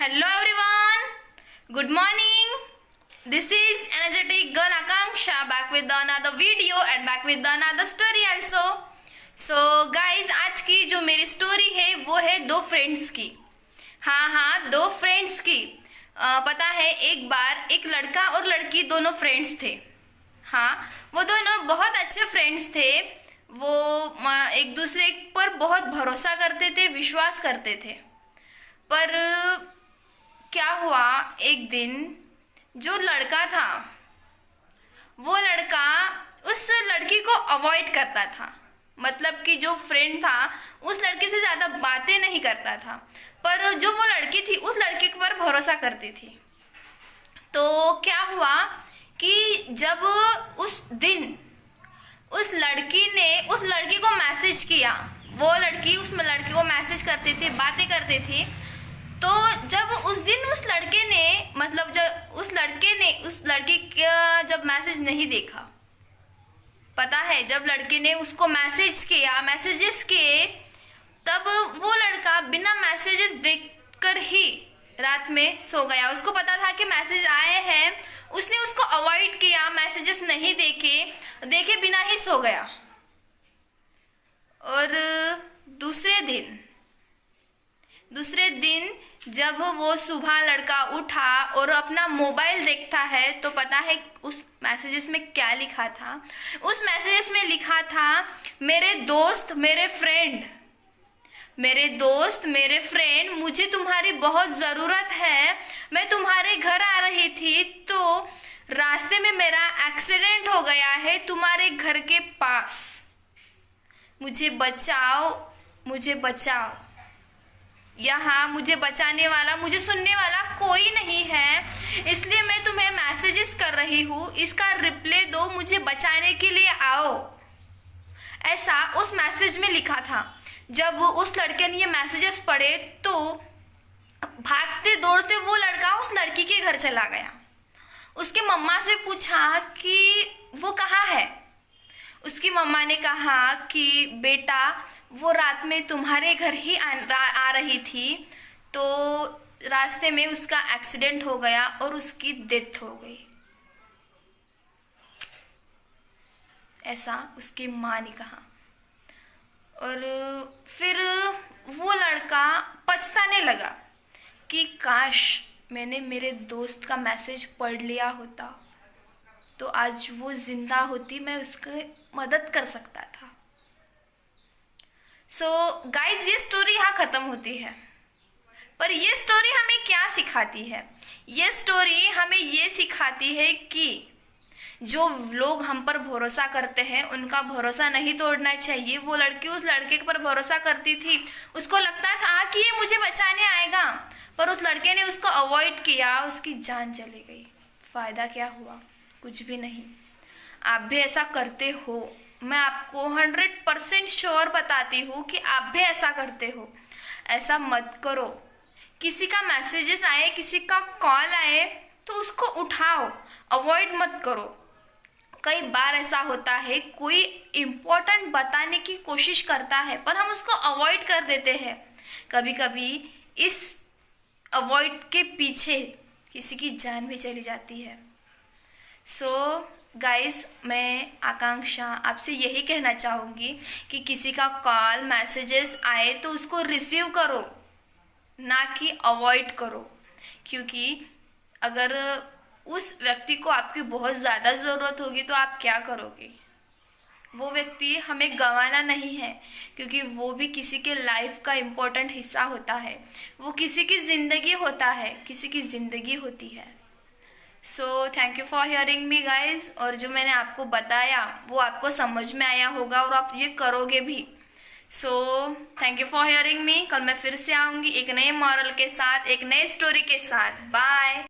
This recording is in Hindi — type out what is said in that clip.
Hello everyone, good morning. This is energetic girl Akanksha back with another video and back with another story also. So guys, आज की जो मेरी स्टोरी है वो है दो फ्रेंड्स की। हाँ, दो फ्रेंड्स की। पता है एक बार एक लड़का और लड़की दोनों फ्रेंड्स थे। हाँ, वो दोनों बहुत अच्छे फ्रेंड्स थे। वो एक दूसरे पर बहुत भरोसा करते थे, विश्वास करते थे। पर क्या हुआ, एक दिन जो लड़का था वो लड़का उस लड़की को अवॉइड करता था। मतलब कि जो फ्रेंड था उस लड़की से ज़्यादा बातें नहीं करता था, पर जो वो लड़की थी उस लड़के पर भरोसा करती थी। तो क्या हुआ कि जब उस दिन उस लड़की ने उस लड़की को मैसेज किया, वो लड़की उस लड़के को मैसेज करती थी, बातें करती थी। तो जब उस दिन उस लड़के ने मतलब जब उस लड़के ने उस लड़की का जब मैसेज नहीं देखा, पता है जब लड़के ने उसको मैसेज किया, मैसेजेस किए, तब वो लड़का बिना मैसेजेस देखकर ही रात में सो गया। उसको पता था कि मैसेज आए हैं, उसने उसको अवॉइड किया, मैसेजेस नहीं देखे बिना ही सो गया। और दूसरे दिन जब वो सुबह लड़का उठा और अपना मोबाइल देखता है तो पता है उस मैसेजेस में क्या लिखा था। उस मैसेजेस में लिखा था, मेरे दोस्त मेरे फ्रेंड मुझे तुम्हारी बहुत ज़रूरत है। मैं तुम्हारे घर आ रही थी तो रास्ते में मेरा एक्सीडेंट हो गया है तुम्हारे घर के पास। मुझे बचाओ। यहाँ मुझे बचाने वाला, मुझे सुनने वाला कोई नहीं है, इसलिए मैं तुम्हें मैसेजेस कर रही हूँ। इसका रिप्लाई दो, मुझे बचाने के लिए आओ। ऐसा उस मैसेज में लिखा था। जब उस लड़के ने ये मैसेजेस पढ़े तो भागते दौड़ते वो लड़का उस लड़की के घर चला गया। उसके मम्मा से पूछा कि वो कहाँ है। उसकी मम्मा ने कहा कि बेटा वो रात में तुम्हारे घर ही आ रही थी, तो रास्ते में उसका एक्सीडेंट हो गया और उसकी डेथ हो गई। ऐसा उसकी माँ ने कहा। और फिर वो लड़का पछताने लगा कि काश मैंने मेरे दोस्त का मैसेज पढ़ लिया होता तो आज वो जिंदा होती, मैं उसकी मदद कर सकता था। सो गाइज, ये स्टोरी यहाँ ख़त्म होती है, पर ये स्टोरी हमें क्या सिखाती है? ये स्टोरी हमें ये सिखाती है कि जो लोग हम पर भरोसा करते हैं उनका भरोसा नहीं तोड़ना चाहिए। वो लड़की उस लड़के पर भरोसा करती थी, उसको लगता था कि ये मुझे बचाने आएगा, पर उस लड़के ने उसको अवॉइड किया, उसकी जान चली गई। फ़ायदा क्या हुआ? कुछ भी नहीं। आप भी ऐसा करते हो, मैं आपको 100% श्योर बताती हूँ कि आप भी ऐसा करते हो। ऐसा मत करो। किसी का मैसेजेस आए, किसी का कॉल आए तो उसको उठाओ, अवॉइड मत करो। कई बार ऐसा होता है, कोई इम्पोर्टेंट बताने की कोशिश करता है पर हम उसको अवॉइड कर देते हैं। कभी कभी इस अवॉइड के पीछे किसी की जान भी चली जाती है। सो गाइज, मैं आकांक्षा आपसे यही कहना चाहूँगी कि किसी का कॉल मैसेजेस आए तो उसको रिसीव करो, ना कि अवॉइड करो। क्योंकि अगर उस व्यक्ति को आपकी बहुत ज़्यादा ज़रूरत होगी तो आप क्या करोगे? वो व्यक्ति हमें गंवाना नहीं है, क्योंकि वो भी किसी के लाइफ का इम्पोर्टेंट हिस्सा होता है। वो किसी की ज़िंदगी होता है, किसी की ज़िंदगी होती है। So thank you for hearing me guys. और जो मैंने आपको बताया वो आपको समझ में आया होगा और आप ये करोगे भी। So thank you for hearing me. कल मैं फिर से आऊँगी एक नए मॉरल के साथ, एक नए स्टोरी के साथ। बाय।